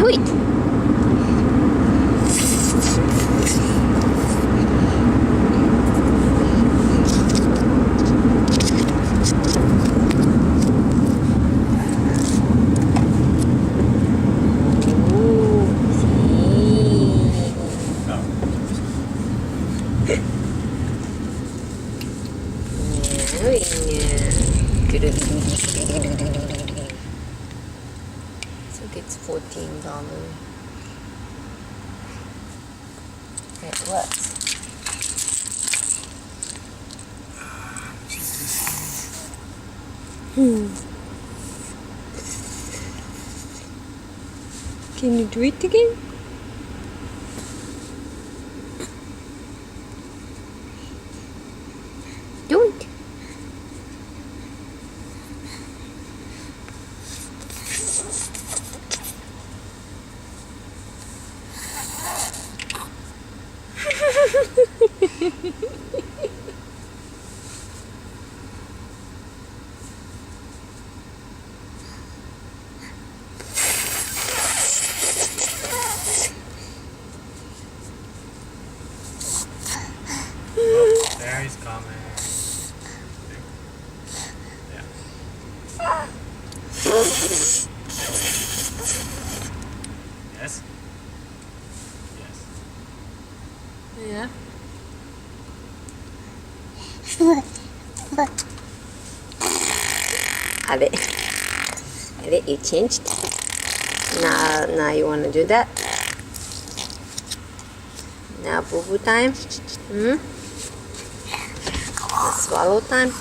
Do it. I think it's $14. It works. Can you do it again? Do it. There he's coming. Yeah. Yes? Yes. Yeah. Have it, you changed? Now you want to do that? Now boo-boo time? Swallow time?